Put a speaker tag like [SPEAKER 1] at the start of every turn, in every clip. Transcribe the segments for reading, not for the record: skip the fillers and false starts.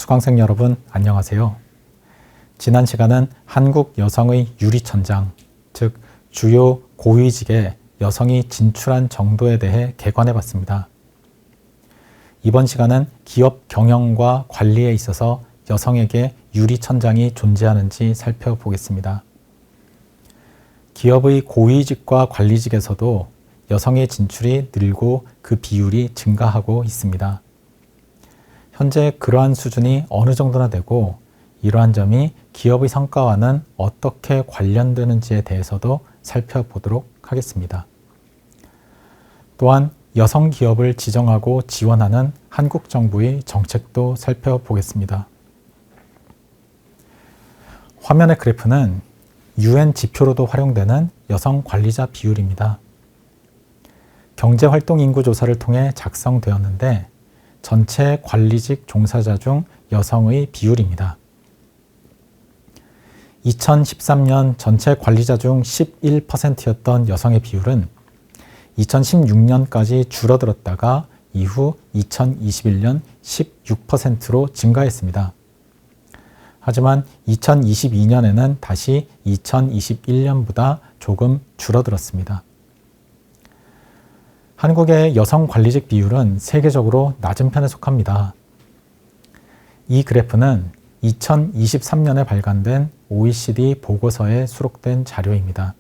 [SPEAKER 1] 수강생 여러분 안녕하세요. 지난 시간은 한국 여성의 유리천장, 즉 주요 고위직에 여성이 진출한 정도에 대해 개관해 봤습니다. 이번 시간은 기업 경영과 관리에 있어서 여성에게 유리천장이 존재하는지 살펴보겠습니다. 기업의 고위직과 관리직에서도 여성의 진출이 늘고 그 비율이 증가하고 있습니다. 현재 그러한 수준이 어느 정도나 되고 이러한 점이 기업의 성과와는 어떻게 관련되는지에 대해서도 살펴보도록 하겠습니다. 또한 여성 기업을 지정하고 지원하는 한국 정부의 정책도 살펴보겠습니다. 화면의 그래프는 UN 지표로도 활용되는 여성 관리자 비율입니다. 경제활동인구조사를 통해 작성되었는데 전체 관리직 종사자 중 여성의 비율입니다. 2013년 전체 관리자 중 11%였던 여성의 비율은 2016년까지 줄어들었다가 이후 2021년 16%로 증가했습니다. 하지만 2022년에는 다시 2021년보다 조금 줄어들었습니다. 한국의 여성 관리직 비율은 세계적으로 낮은 편에 속합니다. 이 그래프는 2023년에 발간된 OECD 보고서에 수록된 자료입니다.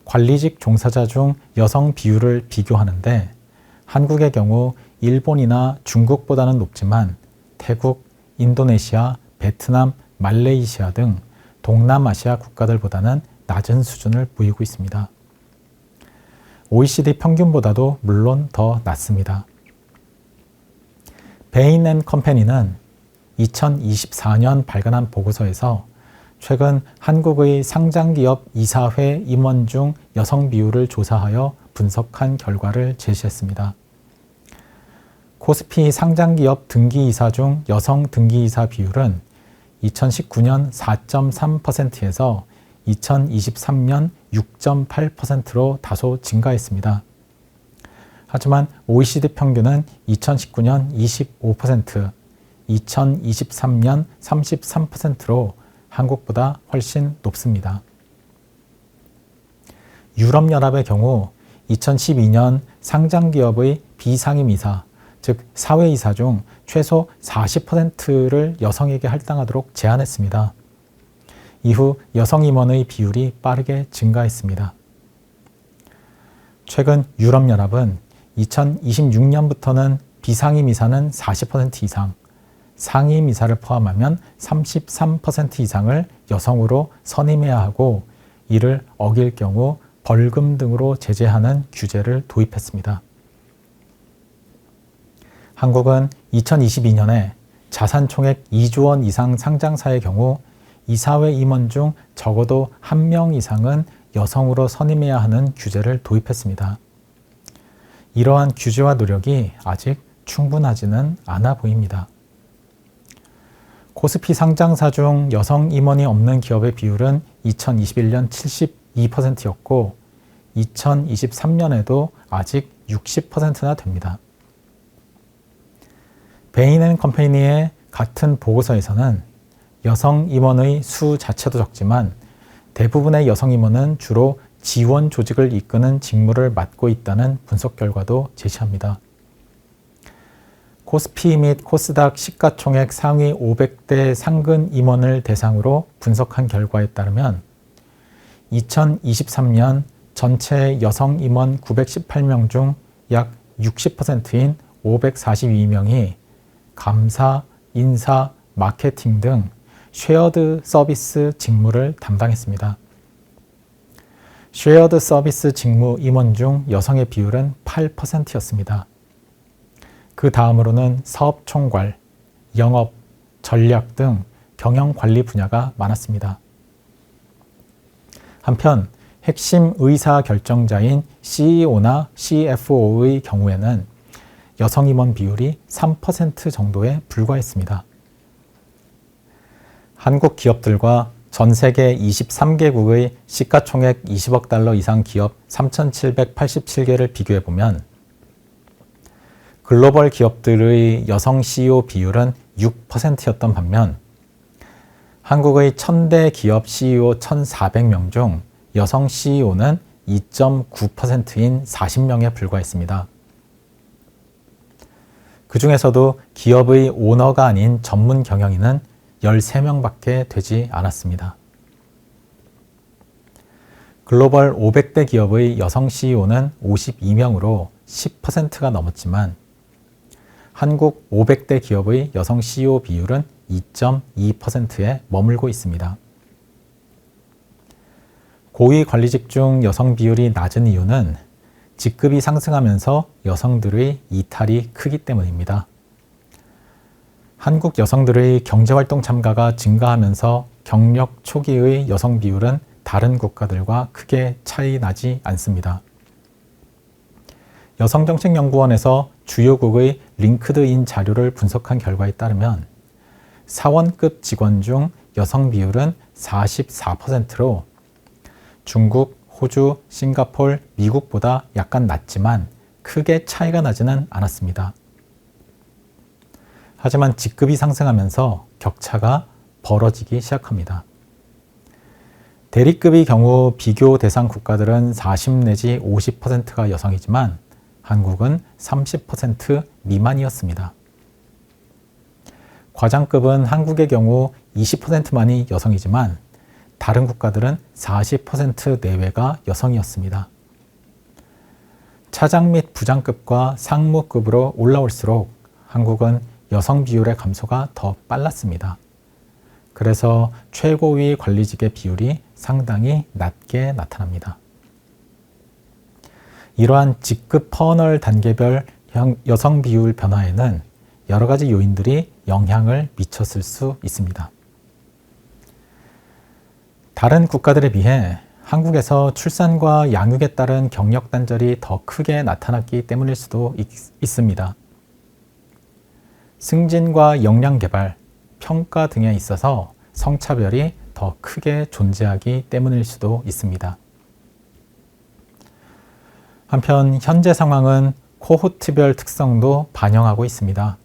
[SPEAKER 1] 관리직 종사자 중 여성 비율을 비교하는데 한국의 경우 일본이나 중국보다는 높지만 태국, 인도네시아, 베트남, 말레이시아 등 동남아시아 국가들보다는 낮은 수준을 보이고 있습니다. OECD 평균보다도 물론 더 낮습니다. 베인 앤 컴퍼니는 2024년 발간한 보고서에서 최근 한국의 상장기업 이사회 임원 중 여성 비율을 조사하여 분석한 결과를 제시했습니다. 코스피 상장기업 등기이사 중 여성 등기이사 비율은 2019년 4.3%에서 2023년 6.8%로 다소 증가했습니다. 하지만 OECD 평균은 2019년 25%, 2023년 33%로 한국보다 훨씬 높습니다. 유럽연합의 경우 2012년 상장기업의 비상임이사, 즉 사회이사 중 최소 40%를 여성에게 할당하도록 제한했습니다. 이후 여성 임원의 비율이 빠르게 증가했습니다. 최근 유럽연합은 2026년부터는 비상임이사는 40% 이상, 상임이사를 포함하면 33% 이상을 여성으로 선임해야 하고 이를 어길 경우 벌금 등으로 제재하는 규제를 도입했습니다. 한국은 2022년에 자산 총액 2조 원 이상 상장사의 경우 이사회 임원 중 적어도 1명 이상은 여성으로 선임해야 하는 규제를 도입했습니다. 이러한 규제와 노력이 아직 충분하지는 않아 보입니다. 코스피 상장사 중 여성 임원이 없는 기업의 비율은 2021년 72%였고 2023년에도 아직 60%나 됩니다. 베인 앤 컴퍼니의 같은 보고서에서는 여성 임원의 수 자체도 적지만 대부분의 여성 임원은 주로 지원 조직을 이끄는 직무를 맡고 있다는 분석 결과도 제시합니다. 코스피 및 코스닥 시가총액 상위 500대 상근 임원을 대상으로 분석한 결과에 따르면 2023년 전체 여성 임원 918명 중 약 60%인 542명이 감사, 인사, 마케팅 등 쉐어드 서비스 직무를 담당했습니다. 쉐어드 서비스 직무 임원 중 여성의 비율은 8%였습니다. 그 다음으로는 사업 총괄, 영업, 전략 등 경영 관리 분야가 많았습니다. 한편 핵심 의사 결정자인 CEO나 CFO의 경우에는 여성 임원 비율이 3% 정도에 불과했습니다. 한국 기업들과 전 세계 23개국의 시가총액 20억 달러 이상 기업 3,787개를 비교해보면 글로벌 기업들의 여성 CEO 비율은 6%였던 반면 한국의 1000대 기업 CEO 1,400명 중 여성 CEO는 2.9%인 40명에 불과했습니다. 그 중에서도 기업의 오너가 아닌 전문 경영인은 13명밖에 되지 않았습니다. 글로벌 500대 기업의 여성 CEO는 52명으로 10%가 넘었지만 한국 500대 기업의 여성 CEO 비율은 2.2%에 머물고 있습니다. 고위 관리직 중 여성 비율이 낮은 이유는 직급이 상승하면서 여성들의 이탈이 크기 때문입니다. 한국 여성들의 경제활동 참가가 증가하면서 경력 초기의 여성 비율은 다른 국가들과 크게 차이 나지 않습니다. 여성정책연구원에서 주요국의 링크드인 자료를 분석한 결과에 따르면 사원급 직원 중 여성 비율은 44%로 중국, 호주, 싱가폴, 미국보다 약간 낮지만 크게 차이가 나지는 않았습니다. 하지만 직급이 상승하면서 격차가 벌어지기 시작합니다. 대리급의 경우 비교 대상 국가들은 40 내지 50%가 여성이지만 한국은 30% 미만이었습니다. 과장급은 한국의 경우 20%만이 여성이지만 다른 국가들은 40% 내외가 여성이었습니다. 차장 및 부장급과 상무급으로 올라올수록 한국은 여성 비율의 감소가 더 빨랐습니다. 그래서 최고위 관리직의 비율이 상당히 낮게 나타납니다. 이러한 직급 퍼널 단계별 여성 비율 변화에는 여러 가지 요인들이 영향을 미쳤을 수 있습니다. 다른 국가들에 비해 한국에서 출산과 양육에 따른 경력 단절이 더 크게 나타났기 때문일 수도 있습니다. 승진과 역량 개발, 평가 등에 있어서 성차별이 더 크게 존재하기 때문일 수도 있습니다. 한편 현재 상황은 코호트별 특성도 반영하고 있습니다.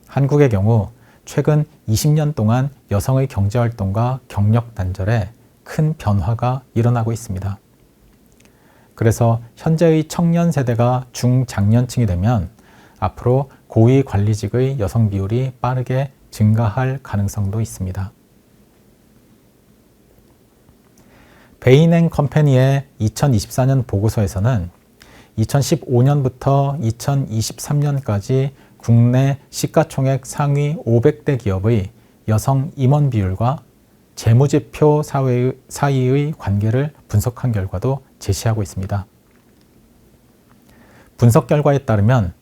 [SPEAKER 1] 한국의 경우 최근 20년 동안 여성의 경제활동과 경력 단절에 큰 변화가 일어나고 있습니다. 그래서 현재의 청년 세대가 중장년층이 되면 앞으로 고위 관리직의 여성 비율이 빠르게 증가할 가능성도 있습니다. 베인 & 컴퍼니의 2024년 보고서에서는 2015년부터 2023년까지 국내 시가총액 상위 500대 기업의 여성 임원 비율과 재무지표 사이의 관계를 분석한 결과도 제시하고 있습니다. 분석 결과에 따르면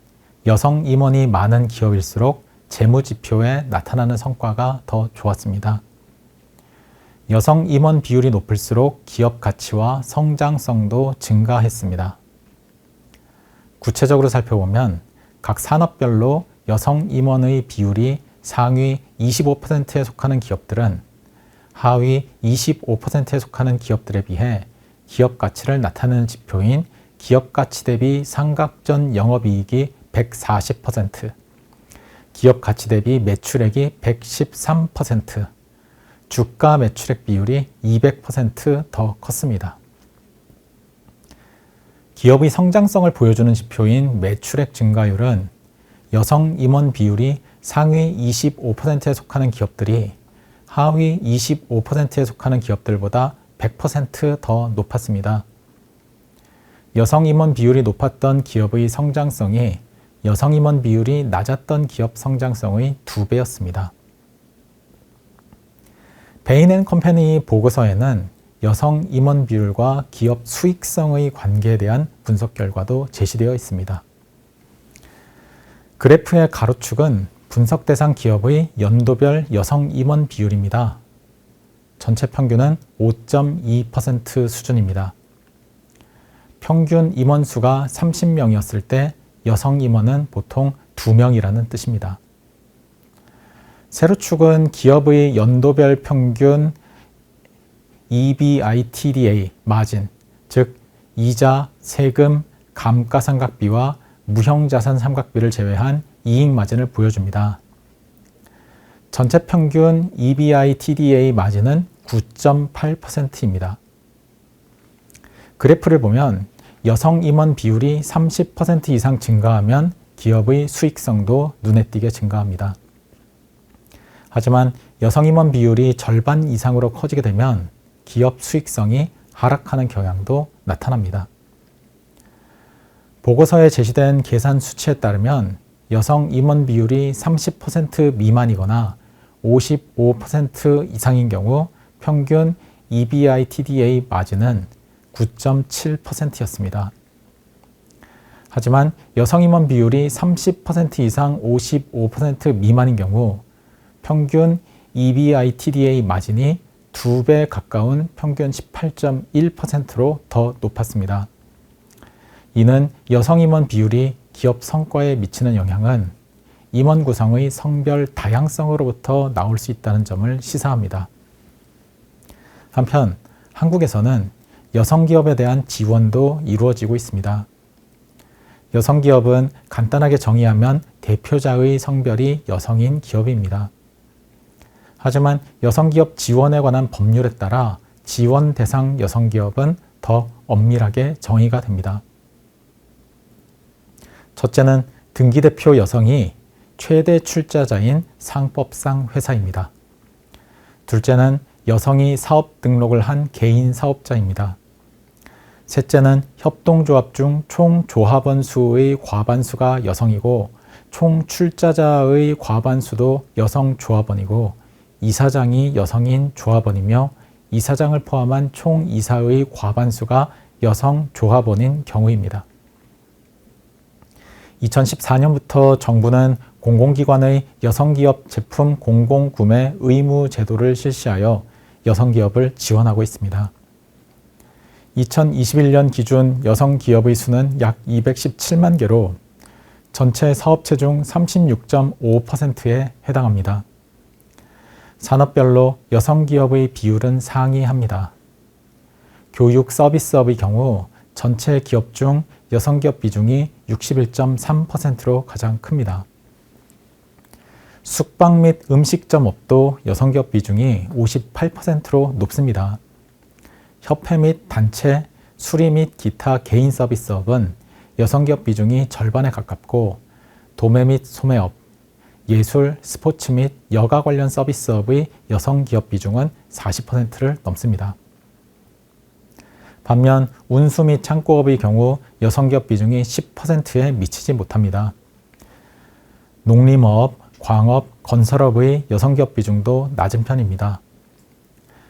[SPEAKER 1] 여성 임원이 많은 기업일수록 재무지표에 나타나는 성과가 더 좋았습니다. 여성 임원 비율이 높을수록 기업 가치와 성장성도 증가했습니다. 구체적으로 살펴보면 각 산업별로 여성 임원의 비율이 상위 25%에 속하는 기업들은 하위 25%에 속하는 기업들에 비해 기업 가치를 나타내는 지표인 기업 가치 대비 상각전 영업이익이 140%, 기업 가치 대비 매출액이 113%, 주가 매출액 비율이 200% 컸습니다. 기업의 성장성을 보여주는 지표인 매출액 증가율은 여성 임원 비율이 상위 25%에 속하는 기업들이 하위 25%에 속하는 기업들보다 100% 높았습니다. 여성 임원 비율이 높았던 기업의 성장성이 여성 임원 비율이 낮았던 기업 성장성의 2배였습니다. 베인 & 컴퍼니 보고서에는 여성 임원 비율과 기업 수익성의 관계에 대한 분석 결과도 제시되어 있습니다. 그래프의 가로축은 분석 대상 기업의 연도별 여성 임원 비율입니다. 전체 평균은 5.2% 수준입니다. 평균 임원 수가 30명이었을 때 여성 임원은 보통 2명이라는 뜻입니다. 세로축은 기업의 연도별 평균 EBITDA 마진, 즉 이자, 세금, 감가상각비와 무형자산 삼각비를 제외한 이익 마진을 보여줍니다. 전체 평균 EBITDA 마진은 9.8%입니다. 그래프를 보면 여성 임원 비율이 30% 이상 증가하면 기업의 수익성도 눈에 띄게 증가합니다. 하지만 여성 임원 비율이 절반 이상으로 커지게 되면 기업 수익성이 하락하는 경향도 나타납니다. 보고서에 제시된 계산 수치에 따르면 여성 임원 비율이 30% 미만이거나 55% 이상인 경우 평균 EBITDA 마진은 9.7%였습니다. 하지만 여성 임원 비율이 30% 이상 55% 미만인 경우 평균 EBITDA 마진이 2배 가까운 평균 18.1%로 더 높았습니다. 이는 여성 임원 비율이 기업 성과에 미치는 영향은 임원 구성의 성별 다양성으로부터 나올 수 있다는 점을 시사합니다. 한편 한국에서는 여성 기업에 대한 지원도 이루어지고 있습니다. 여성 기업은 간단하게 정의하면 대표자의 성별이 여성인 기업입니다. 하지만 여성기업 지원에 관한 법률에 따라 지원 대상 여성기업은 더 엄밀하게 정의가 됩니다. 첫째는 등기대표 여성이 최대 출자자인 상법상 회사입니다. 둘째는 여성이 사업 등록을 한 개인 사업자입니다. 셋째는 협동조합 중 총 조합원 수의 과반수가 여성이고 총 출자자의 과반수도 여성 조합원이고 이사장이 여성인 조합원이며 이사장을 포함한 총 이사의 과반수가 여성 조합원인 경우입니다. 2014년부터 정부는 공공기관의 여성기업 제품 공공구매 의무 제도를 실시하여 여성기업을 지원하고 있습니다. 2021년 기준 여성기업의 수는 약 217만 개로 전체 사업체 중 36.5%에 해당합니다. 산업별로 여성기업의 비율은 상이합니다. 교육 서비스업의 경우 전체 기업 중 여성기업 비중이 61.3%로 가장 큽니다. 숙박 및 음식점업도 여성기업 비중이 58%로 높습니다. 협회 및 단체, 수리 및 기타 개인 서비스업은 여성기업 비중이 절반에 가깝고 도매 및 소매업, 예술, 스포츠 및 여가 관련 서비스업의 여성기업 비중은 40%를 넘습니다. 반면 운수 및 창고업의 경우 여성기업 비중이 10%에 미치지 못합니다. 농림업, 광업, 건설업의 여성기업 비중도 낮은 편입니다.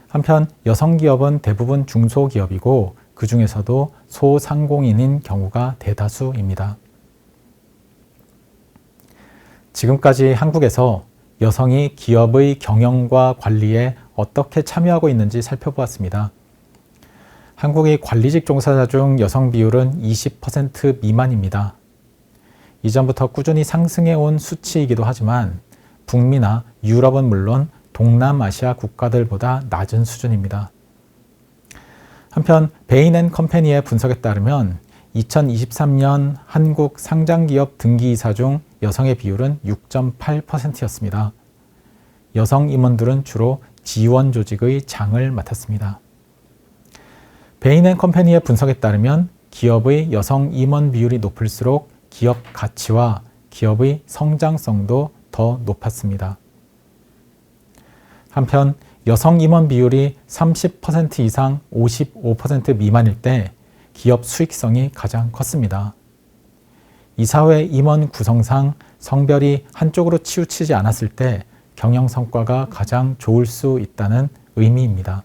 [SPEAKER 1] 한편 여성기업은 대부분 중소기업이고 그 중에서도 소상공인인 경우가 대다수입니다. 지금까지 한국에서 여성이 기업의 경영과 관리에 어떻게 참여하고 있는지 살펴보았습니다. 한국의 관리직 종사자 중 여성 비율은 20% 미만입니다. 이전부터 꾸준히 상승해온 수치이기도 하지만 북미나 유럽은 물론 동남아시아 국가들보다 낮은 수준입니다. 한편 베인앤컴퍼니의 분석에 따르면 2023년 한국 상장기업 등기이사 중 여성의 비율은 6.8%였습니다. 여성 임원들은 주로 지원 조직의 장을 맡았습니다. 베인앤컴퍼니의 분석에 따르면 기업의 여성 임원 비율이 높을수록 기업 가치와 기업의 성장성도 더 높았습니다. 한편 여성 임원 비율이 30% 이상 55% 미만일 때 기업 수익성이 가장 컸습니다. 이사회 임원 구성상 성별이 한쪽으로 치우치지 않았을 때 경영 성과가 가장 좋을 수 있다는 의미입니다.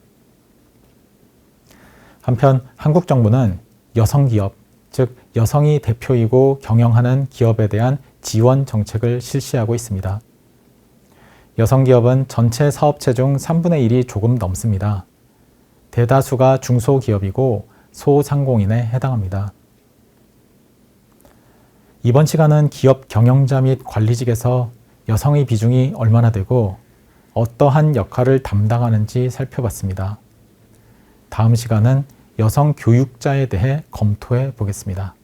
[SPEAKER 1] 한편 한국 정부는 여성기업, 즉 여성이 대표이고 경영하는 기업에 대한 지원 정책을 실시하고 있습니다. 여성기업은 전체 사업체 중 3분의 1이 조금 넘습니다. 대다수가 중소기업이고 소상공인에 해당합니다. 이번 시간은 기업 경영자 및 관리직에서 여성의 비중이 얼마나 되고 어떠한 역할을 담당하는지 살펴봤습니다. 다음 시간은 여성 교육자에 대해 검토해 보겠습니다.